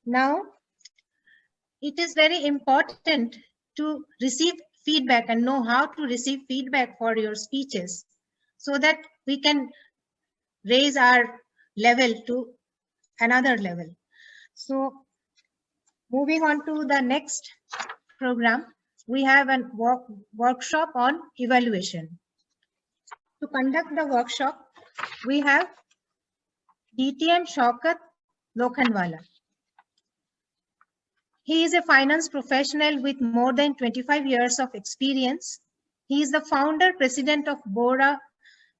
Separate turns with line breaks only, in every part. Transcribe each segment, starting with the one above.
Now, it is very important to receive feedback and know how to receive feedback for your speeches so that we can raise our level to another level. So moving on to the next program, we have a workshop on evaluation. To conduct the workshop, we have DTM Shaukat Lokhandwala. He is a finance professional with more than 25 years of experience. He is the founder, president of Bora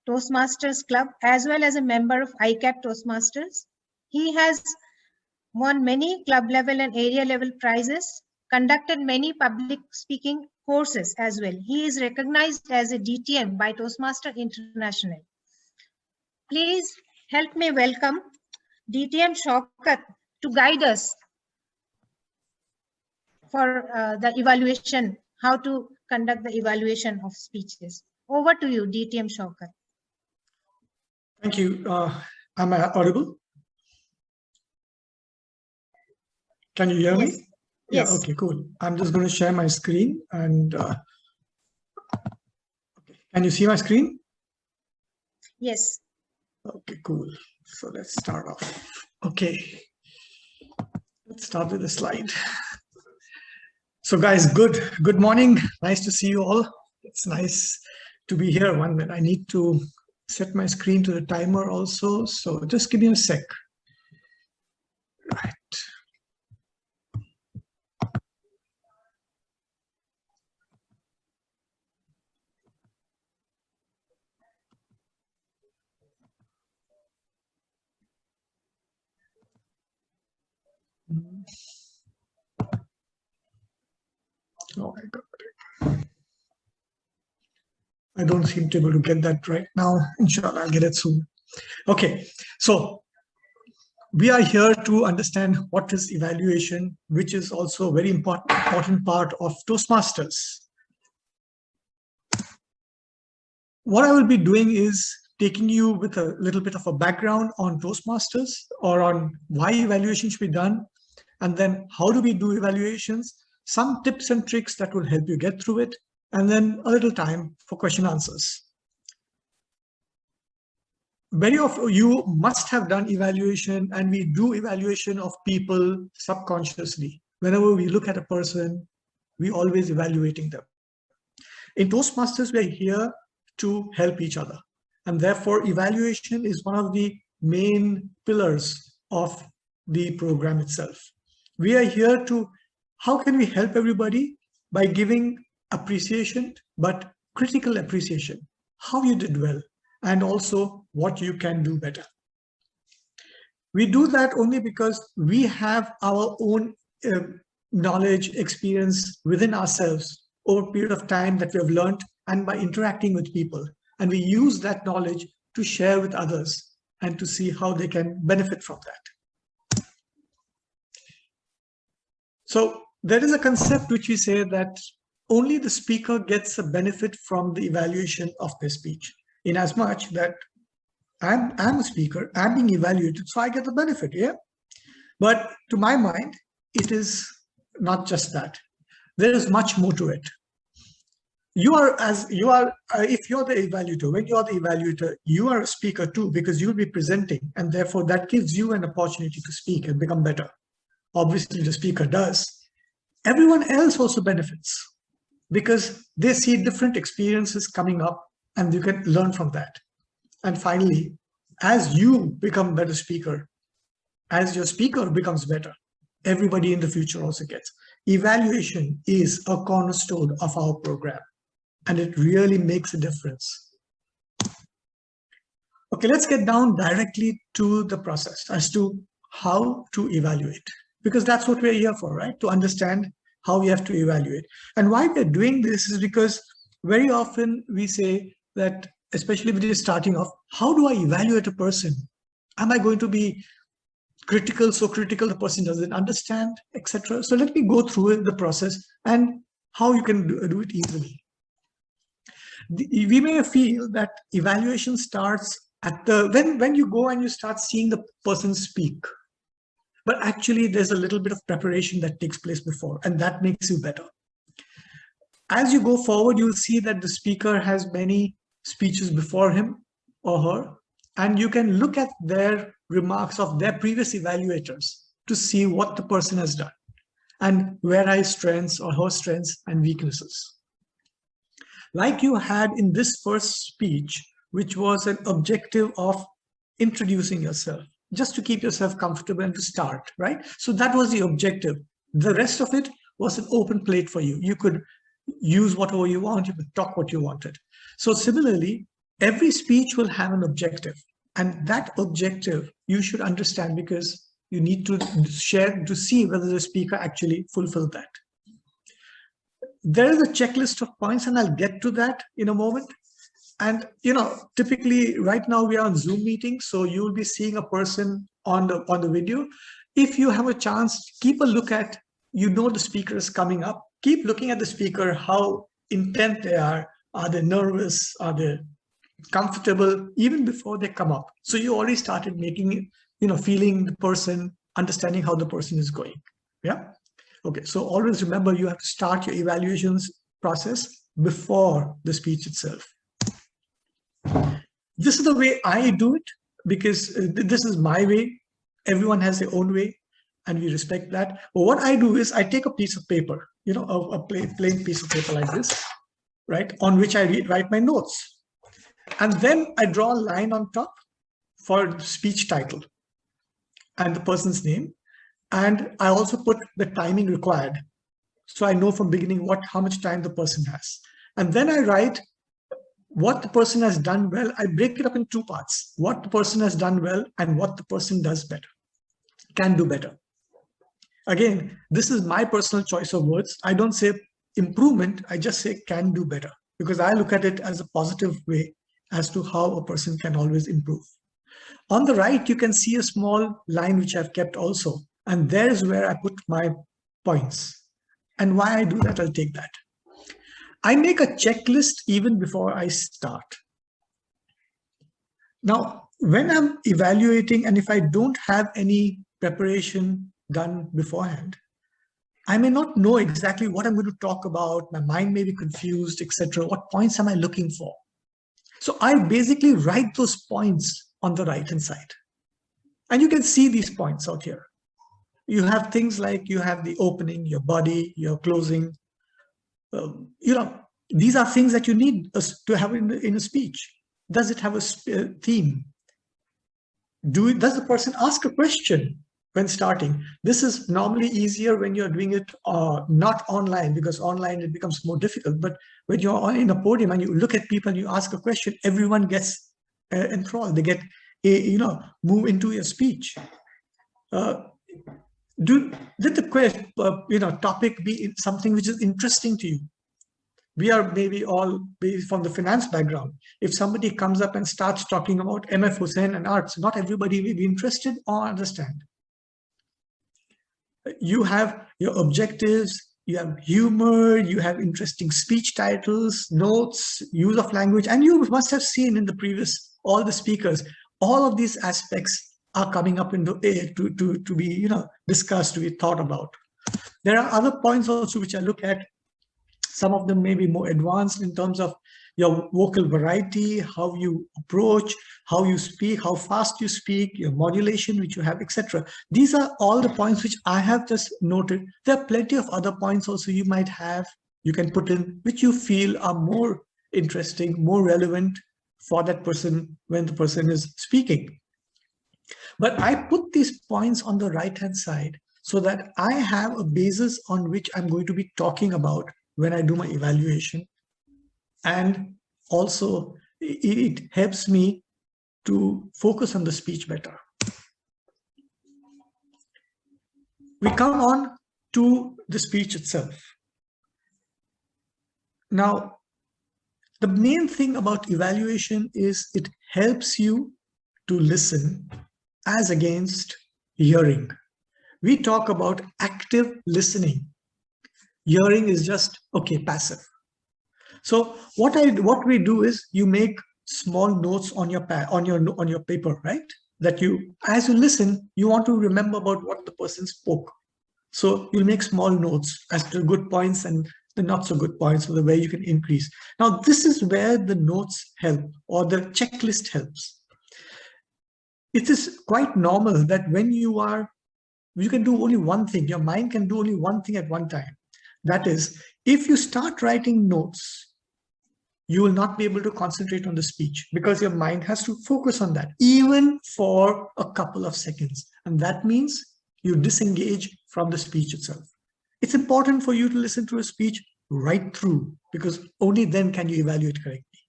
Toastmasters Club, as well as a member of ICAB Toastmasters. He has won many club level and area level prizes, conducted many public speaking courses as well. He is recognized as a DTM by Toastmaster International. Please help me welcome DTM Shaukat to guide us for the evaluation, how to conduct the evaluation of speeches. Over to you, DTM Shaukat.
Thank you. Am I audible? Can you hear me?
Yes.
Yeah, okay, cool. I'm just going to share my screen and okay. Can you see my screen?
Yes.
Okay, cool. So let's start off. Okay. Let's start with the slide. So guys, good morning. Nice to see you all. It's nice to be here. One minute. I need to set my screen to the timer also. So just give me a sec. Right. Oh my God. I don't seem to be able to get that right now. Inshallah, I'll get it soon. Okay, so we are here to understand what is evaluation, which is also a very important part of Toastmasters. What I will be doing is taking you with a little bit of a background on Toastmasters or on why evaluation should be done, and then how do we do evaluations, some tips and tricks that will help you get through it, and then a little time for question answers. Many of you must have done evaluation, and we do evaluation of people subconsciously. Whenever we look at a person, we always evaluating them. In Toastmasters, we're here to help each other. And therefore, evaluation is one of the main pillars of the program itself. We are here to, how can we help everybody? By giving appreciation, but critical appreciation, how you did well, and also what you can do better. We do that only because we have our own knowledge, experience within ourselves over a period of time that we have learned, and by interacting with people. And we use that knowledge to share with others and to see how they can benefit from that. So there is a concept which we say that only the speaker gets a benefit from the evaluation of their speech, in as much that I'm a speaker, I'm being evaluated, so I get the benefit, yeah? But to my mind, it is not just that. There is much more to it. If you're the evaluator, when you're the evaluator, you are a speaker too, because you'll be presenting, and therefore that gives you an opportunity to speak and become better. Obviously, the speaker does. Everyone else also benefits because they see different experiences coming up and you can learn from that. And finally, as you become a better speaker, as your speaker becomes better, everybody in the future also gets. Evaluation is a cornerstone of our program, and it really makes a difference. Okay, let's get down directly to the process as to how to evaluate, because that's what we're here for, right? To understand how we have to evaluate. And why we're doing this is because very often we say that, especially when you're starting off, how do I evaluate a person? Am I going to be critical, so critical the person doesn't understand, etc.? So let me go through the process and how you can do it easily. We may feel that evaluation starts at when you go and you start seeing the person speak. but actually there's a little bit of preparation that takes place before, and that makes you better. As you go forward, you'll see that the speaker has many speeches before him or her, and you can look at their remarks of their previous evaluators to see what the person has done and where are his strengths or her strengths and weaknesses. Like you had in this first speech, which was an objective of introducing yourself, just to keep yourself comfortable and to start, right? So that was the objective. The rest of it was an open plate for you. You could use whatever you want, you could talk what you wanted. So similarly, every speech will have an objective, and that objective you should understand, because you need to share to see whether the speaker actually fulfilled that. There is a checklist of points, and I'll get to that in a moment. And typically right now we are on Zoom meetings, so you'll be seeing a person on the video. If you have a chance, keep a look at, the speaker is coming up. Keep looking at the speaker, how intent they are. Are they nervous? Are they comfortable even before they come up? So you already started making it, feeling the person, understanding how the person is going. Yeah. Okay. So always remember, you have to start your evaluations process before the speech itself. This is the way I do it, because this is my way. Everyone has their own way, and we respect that. But what I do is I take a piece of paper, a plain piece of paper like this, right, on which I write my notes. And then I draw a line on top for the speech title and the person's name. And I also put the timing required, so I know from beginning how much time the person has. And then I write what the person has done well. I break it up in two parts: what the person has done well and what the person does better, can do better. Again, this is my personal choice of words. I don't say improvement, I just say can do better, because I look at it as a positive way as to how a person can always improve. On the right, you can see a small line which I've kept also, and there's where I put my points. And why I do that, I'll take that. I make a checklist even before I start. Now, when I'm evaluating, and if I don't have any preparation done beforehand, I may not know exactly what I'm going to talk about. My mind may be confused, etc. What points am I looking for? So I basically write those points on the right-hand side. And you can see these points out here. You have things like, you have the opening, your body, your closing. These are things that you need to have in a speech. Does it have a theme? Does the person ask a question when starting? This is normally easier when you're doing it not online, because online it becomes more difficult. But when you're in a podium and you look at people and you ask a question, everyone gets enthralled. They get, move into your speech. Did the topic be something which is interesting to you? We are maybe all from the finance background. If somebody comes up and starts talking about MF Hussain and arts, not everybody will be interested or understand. You have your objectives, you have humor, you have interesting speech titles, notes, use of language, and you must have seen in the previous, all the speakers, all of these aspects are coming up into to be discussed, to be thought about. There are other points also which I look at. Some of them may be more advanced in terms of your vocal variety, how you approach, how you speak, how fast you speak, your modulation which you have, etc. These are all the points which I have just noted. There are plenty of other points also you might have, you can put in, which you feel are more interesting, more relevant for that person when the person is speaking. But I put these points on the right-hand side so that I have a basis on which I'm going to be talking about when I do my evaluation. And also it helps me to focus on the speech better. We come on to the speech itself. Now, the main thing about evaluation is it helps you to listen as against hearing. We talk about active listening. Hearing is just, okay, passive. So what we do is you make small notes on your paper, right? that as you listen, you want to remember about what the person spoke. So you'll make small notes as to good points and the not so good points, or the way you can increase. Now, this is where the notes help, or the checklist helps. It is quite normal that when you can do only one thing. Your mind can do only one thing at one time. That is, if you start writing notes, you will not be able to concentrate on the speech, because your mind has to focus on that, even for a couple of seconds. And that means you disengage from the speech itself. It's important for you to listen to a speech right through, because only then can you evaluate correctly.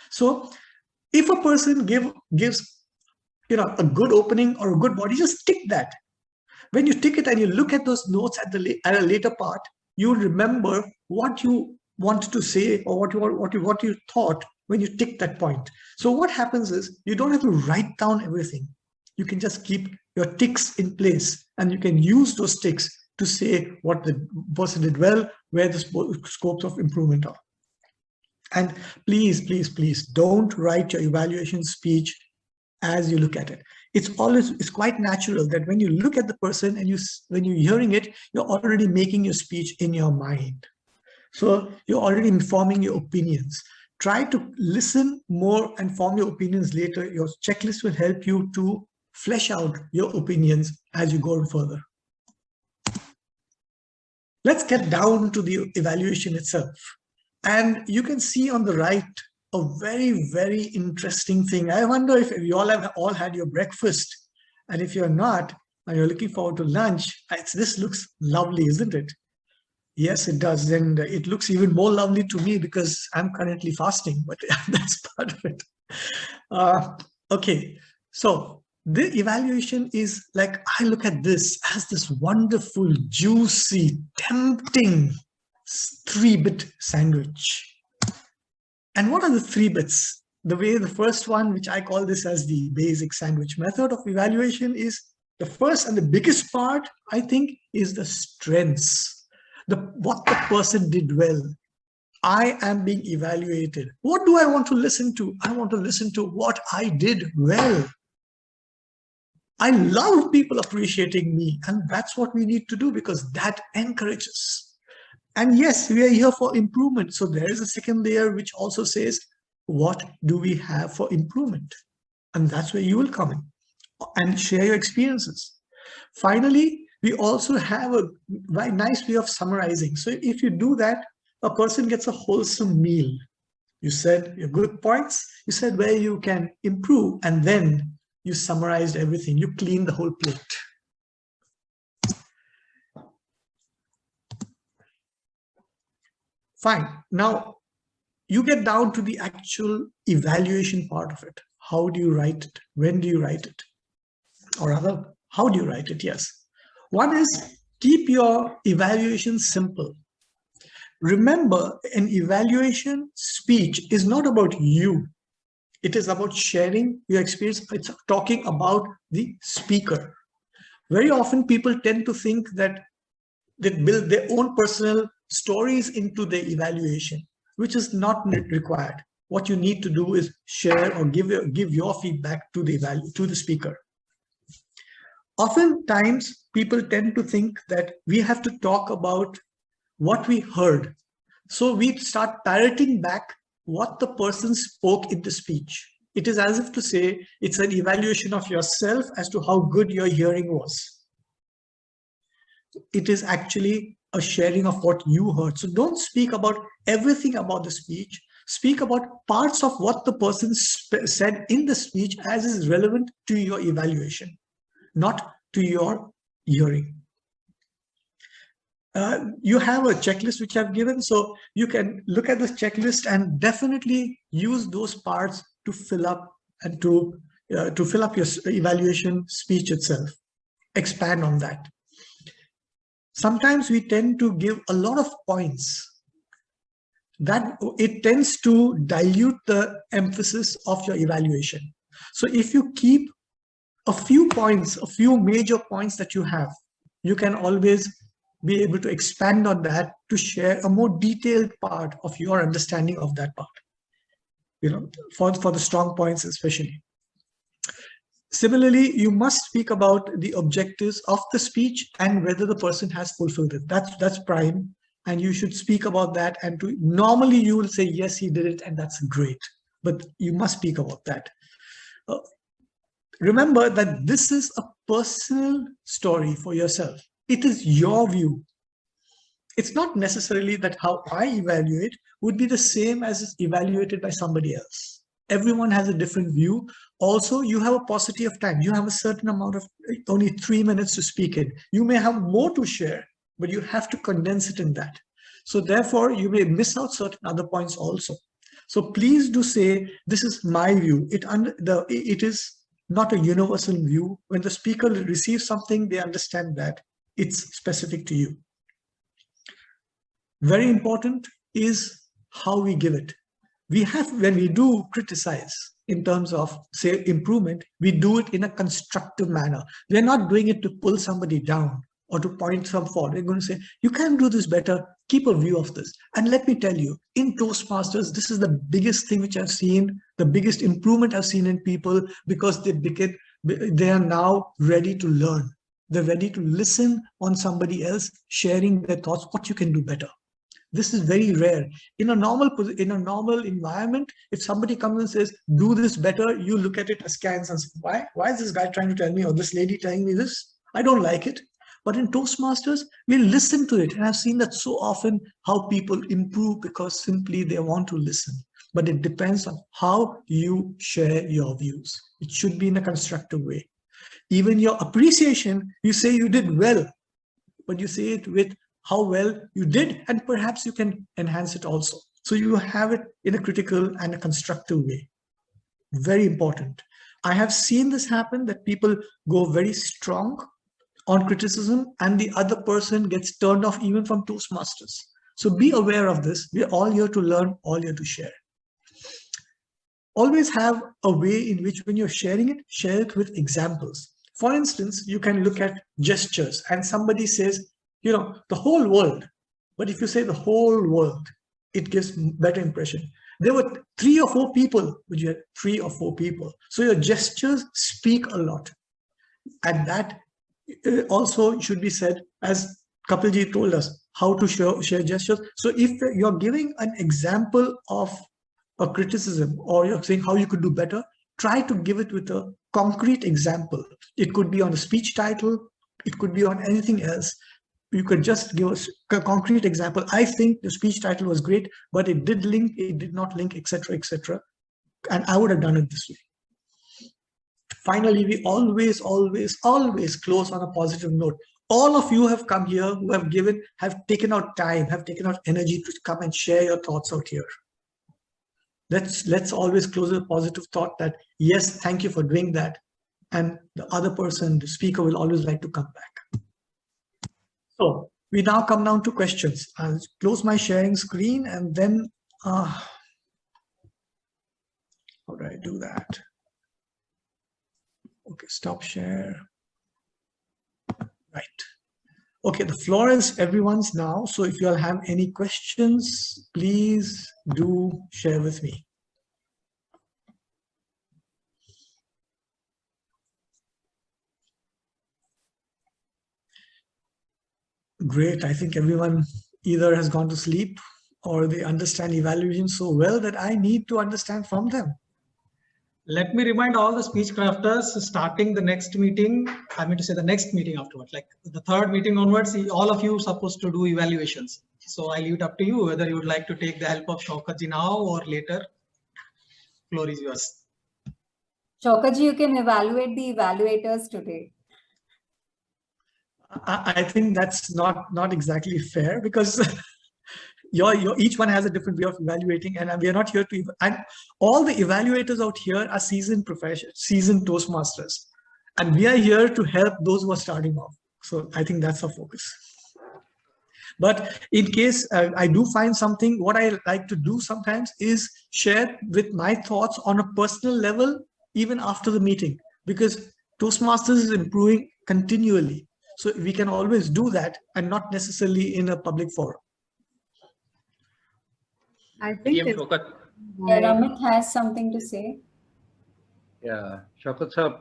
So if a person gives a good opening or a good body, just tick that. When you tick it and you look at those notes at a later part, you'll remember what you wanted to say, or what you thought when you tick that point. So what happens is, you don't have to write down everything. You can just keep your ticks in place, and you can use those ticks to say what the person did well, where the scopes of improvement are. And please, please, please don't write your evaluation speech as you look at it. It's quite natural that when you look at the person and when you're hearing it, you're already making your speech in your mind. So you're already informing your opinions. Try to listen more and form your opinions later. Your checklist will help you to flesh out your opinions as you go further. Let's get down to the evaluation itself. And you can see on the right a very, very interesting thing. I wonder if you all have had your breakfast. And if you're not, and you're looking forward to lunch, this looks lovely, isn't it? Yes, it does. And it looks even more lovely to me because I'm currently fasting, but that's part of it. Okay, so the evaluation is like, I look at this as this wonderful, juicy, tempting 3-bit sandwich. And what are the 3 bits? The first one, which I call this as the basic sandwich method of evaluation, is the first and the biggest part, I think, is the strengths. What the person did well. I am being evaluated. What do I want to listen to? I want to listen to what I did well. I love people appreciating me, and that's what we need to do, because that encourages. And yes, we are here for improvement. So there is a second layer which also says, what do we have for improvement? And that's where you will come in and share your experiences. Finally, we also have a very nice way of summarizing. So if you do that, a person gets a wholesome meal. You said your good points, you said where you can improve, and then you summarized everything. You clean the whole plate. Fine. Now, you get down to the actual evaluation part of it. How do you write it? When do you write it? Or rather, how do you write it? Yes. One is, keep your evaluation simple. Remember, an evaluation speech is not about you. It is about sharing your experience. It's talking about the speaker. Very often people tend to think that they build their own personal stories into the evaluation, which is not required. What you need to do is share or give your feedback to the speaker. Oftentimes, people tend to think that we have to talk about what we heard. So we start parroting back what the person spoke in the speech. It is as if to say it's an evaluation of yourself as to how good your hearing was. It is actually a sharing of what you heard. So don't speak about everything about the speech. Speak about parts of what the person said in the speech as is relevant to your evaluation, not to your hearing. You have a checklist which I've given, so you can look at this checklist and definitely use those parts to fill up and to fill up your evaluation speech itself. Expand on that. Sometimes we tend to give a lot of points. That it tends to dilute the emphasis of your evaluation. So if you keep a few points, a few major points that you have, you can always be able to expand on that to share a more detailed part of your understanding of that part, for the strong points especially. Similarly, you must speak about the objectives of the speech and whether the person has fulfilled it. That's prime, and you should speak about that. And normally you will say, yes, he did it, and that's great. But you must speak about that. Remember that this is a personal story for yourself. It is your view. It's not necessarily that how I evaluate would be the same as is evaluated by somebody else. Everyone has a different view. Also, you have a paucity of time. You have a certain amount of only 3 minutes to speak in. You may have more to share, but you have to condense it in that. So therefore, you may miss out certain other points also. So please do say, this is my view. It is not a universal view. When the speaker receives something, they understand that it's specific to you. Very important is how we give it. When we do criticize in terms of, say, improvement, we do it in a constructive manner. We're not doing it to pull somebody down or to point some fault. We're going to say, you can do this better, keep a view of this. And let me tell you, in Toastmasters, this is the biggest thing which I've seen, the biggest improvement I've seen in people, because they are now ready to learn. They're ready to listen on somebody else sharing their thoughts, what you can do better. This is very rare. In a normal environment, if somebody comes and says, do this better, you look at it askance and say, why is this guy trying to tell me, or this lady telling me this? I don't like it. But in Toastmasters, we listen to it. And I've seen that so often, how people improve because simply they want to listen. But it depends on how you share your views. It should be in a constructive way. Even your appreciation, you say you did well, but you say it with how well you did, and perhaps you can enhance it also. So you have it in a critical and a constructive way. Very important. I have seen this happen, that people go very strong on criticism and the other person gets turned off even from Toastmasters. So be aware of this. We're all here to learn, all here to share. Always have a way in which when you're sharing it, share it with examples. For instance, you can look at gestures and somebody says, the whole world. But if you say the whole world, it gives better impression. There were 3 or 4 people, but you had 3 or 4 people. So your gestures speak a lot. And that also should be said, as Kapilji told us, how to share gestures. So if you're giving an example of a criticism, or you're saying how you could do better, try to give it with a concrete example. It could be on a speech title. It could be on anything else. You could just give us a concrete example. I think the speech title was great, but it did link, it did not link, etc., etc. And I would have done it this way. Finally, we always close on a positive note. All of you have come here, who have taken out time, have taken out energy to come and share your thoughts out here. Let's always close with a positive thought that, yes, thank you for doing that. And the other person, the speaker, will always like to come back. So we now come down to questions. I'll close my sharing screen and then, how do I do that? Okay, stop share. Right. Okay, the floor is everyone's now. So if you all have any questions, please do share with me. Great. I think everyone either has gone to sleep or they understand evaluation so well that I need to understand from them.
Let me remind all the speech crafters, starting the next meeting, the next meeting afterwards, like the 3rd meeting onwards, all of you are supposed to do evaluations. So I leave it up to you whether you would like to take the help of Shaukat now or later. Floor is yours.
Shaukat, you can evaluate the evaluators today.
I think that's not exactly fair, because each one has a different way of evaluating, and we are not here to. And all the evaluators out here are seasoned Toastmasters, and we are here to help those who are starting off. So I think that's our focus. But in case I do find something, what I like to do sometimes is share with my thoughts on a personal level, even after the meeting, because Toastmasters is improving continually. So we can always do that, and not necessarily in a public forum.
I think Ramit has something to say.
Yeah, Shaukat sir,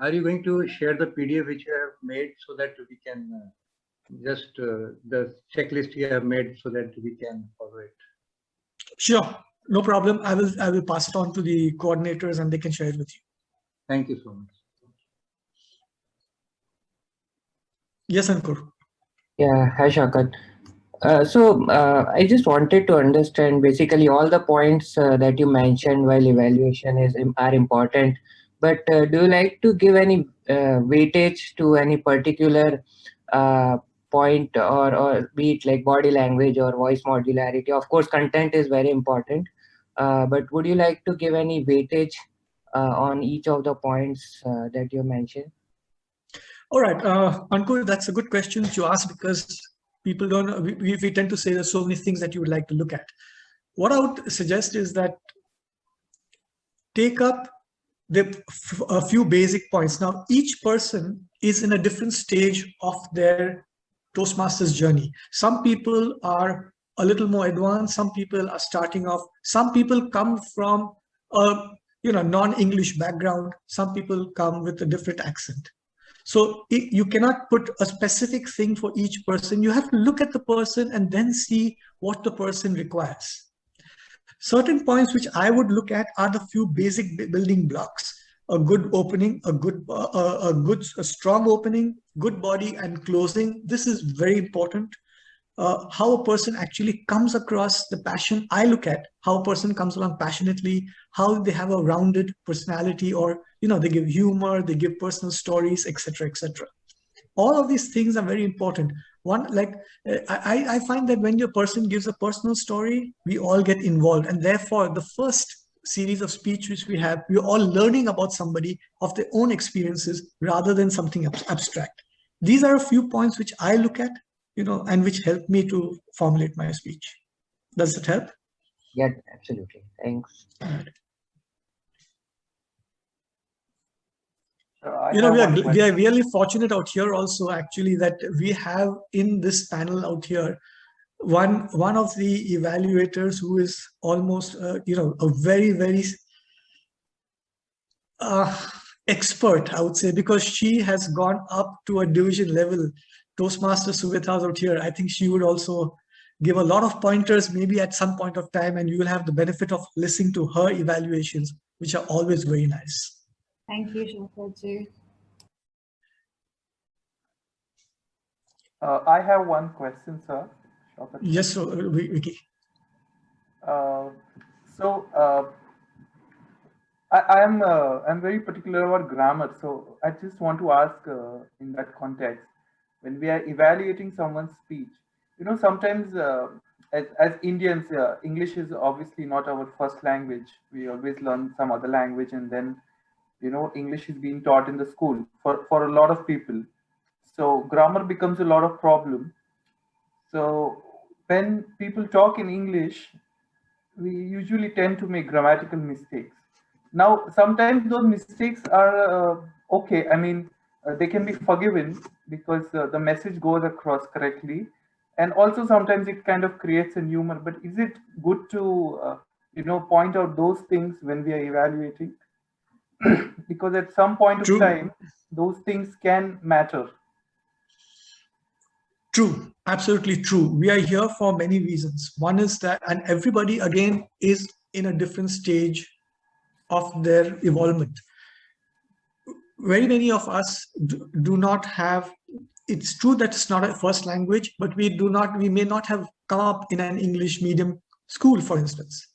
are you going to share the PDF which you have made so that we can just the checklist you have made so that we can follow it?
Sure, no problem. I will pass it on to the coordinators and they can share it with you.
Thank you so much.
Yes, Ankur.
Yeah, hi Shakat. I just wanted to understand basically all the points that you mentioned while evaluation are important. But do you like to give any weightage to any particular point, or be it like body language or voice modularity? Of course, content is very important. But would you like to give any weightage on each of the points that you mentioned?
All right, Ankur, that's a good question to ask because people don't, we tend to say there's so many things that you would like to look at. What I would suggest is that take up a few basic points. Now, each person is in a different stage of their Toastmasters journey. Some people are a little more advanced. Some people are starting off. Some people come from a non-English background. Some people come with a different accent. So you cannot put a specific thing for each person. You have to look at the person and then see what the person requires. Certain points which I would look at are the few basic building blocks. A good opening, a strong opening, good body and closing. This is very important. How a person actually comes across the passion. I look at how a person comes along passionately, how they have a rounded personality, or they give humor, they give personal stories, etc., etc. All of these things are very important. One, like I find that when your person gives a personal story, we all get involved, and therefore the first series of speech which we have, we're all learning about somebody of their own experiences rather than something abstract. These are a few points which I look at, and which help me to formulate my speech. Does it help?
Yeah, absolutely. Thanks.
We are really fortunate out here also, actually, that we have in this panel out here one of the evaluators who is almost a very, very expert, I would say, because she has gone up to a division level. Toastmaster Suvita's out here. I think she would also give a lot of pointers maybe at some point of time, and you will have the benefit of listening to her evaluations, which are always very nice.
Thank you, Shaukat.
I have one question, sir. Shaukat.
Yes, so Vicky.
I'm very particular about grammar, so I just want to ask in that context, when we are evaluating someone's speech, sometimes as Indians, English is obviously not our first language. We always learn some other language, and then English is being taught in the school for a lot of people. So grammar becomes a lot of problem. So when people talk in English, we usually tend to make grammatical mistakes. Now, sometimes those mistakes are okay. I mean, they can be forgiven because the message goes across correctly. And also sometimes it kind of creates a humor. But is it good to, point out those things when we are evaluating? Because at some point of time, those things can matter.
True, absolutely true. We are here for many reasons. One is that, and everybody again is in a different stage of their evolvement. Very many of us do not have, it's true that it's not a first language, but we may not have come up in an English medium school, for instance,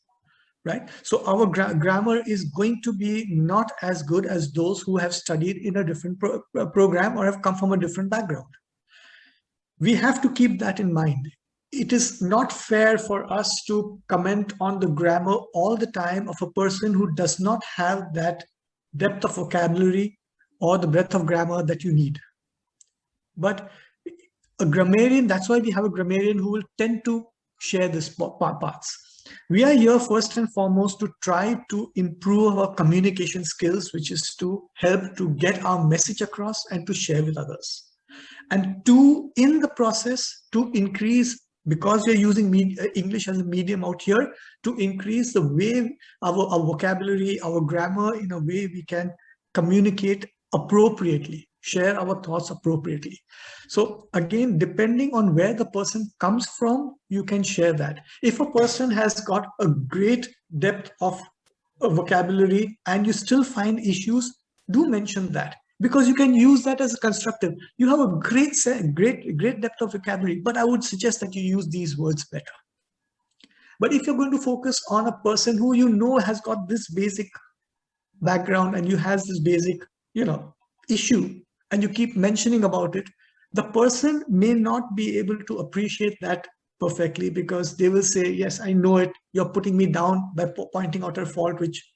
right? So our grammar is going to be not as good as those who have studied in a different program or have come from a different background. We have to keep that in mind. It is not fair for us to comment on the grammar all the time of a person who does not have that depth of vocabulary or the breadth of grammar that you need. But a grammarian, that's why we have a grammarian who will tend to share these parts. We are here first and foremost to try to improve our communication skills, which is to help to get our message across and to share with others. And two, in the process, to increase because we're using English as a medium out here, to increase the way our vocabulary, our grammar, in a way we can communicate appropriately, share our thoughts appropriately. So again, depending on where the person comes from, you can share that. If a person has got a great depth of vocabulary and you still find issues, do mention that, because you can use that as a constructive. You have a great depth of vocabulary, but I would suggest that you use these words better. But if you're going to focus on a person who you know has got this basic background and you has this basic, issue, and you keep mentioning about it, the person may not be able to appreciate that perfectly, because they will say, yes, I know it, you're putting me down by pointing out a fault which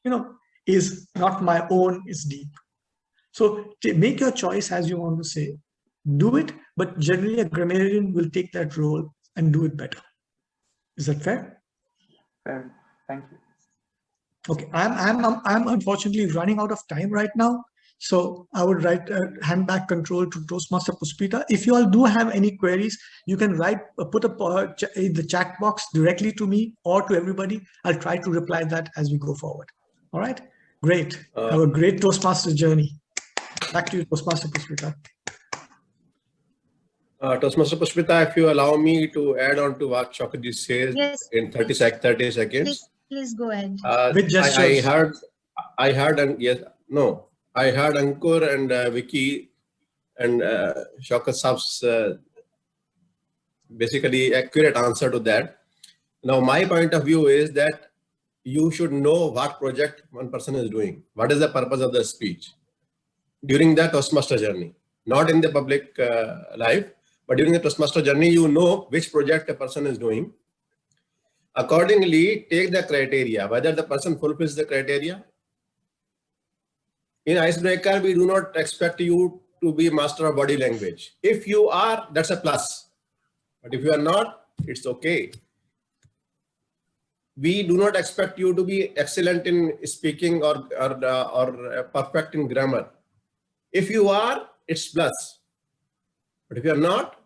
is not my own, is deep. So make your choice as you want to say, do it, but generally a grammarian will take that role and do it better. Is that fair?
Fair. Thank you.
Okay, I'm unfortunately running out of time right now, so I would hand back control to Toastmaster Puspita. If you all do have any queries, you can put in the chat box directly to me or to everybody. I'll try to reply that as we go forward. All right, great. Have a great Toastmaster journey. Back to you, Toastmaster Puspita.
Toastmaster Puspita, if you allow me to add on to what Shaukat says,
Yes,
in 30 seconds.
Please go ahead.
With gestures.
I heard Ankur and Vicky and Shaukat Saab's basically accurate answer to that. Now, my point of view is that you should know what project one person is doing. What is the purpose of the speech during the Toastmaster journey? Not in the public life, but during the Toastmaster journey, you know which project a person is doing. Accordingly, take the criteria, whether the person fulfills the criteria. In Icebreaker, we do not expect you to be master of body language. If you are, that's a plus. But if you are not, it's okay. We do not expect you to be excellent in speaking or perfect in grammar. If you are, it's plus. But if you are not,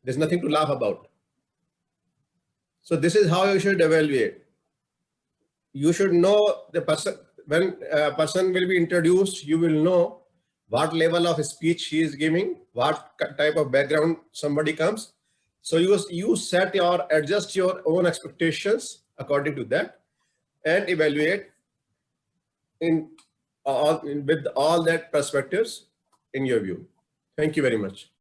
there's nothing to laugh about. So this is how you should evaluate. You should know the person. When a person will be introduced, you will know what level of speech he is giving, what type of background somebody comes. So you set or adjust your own expectations according to that and evaluate with all that perspectives in your view. Thank you very much.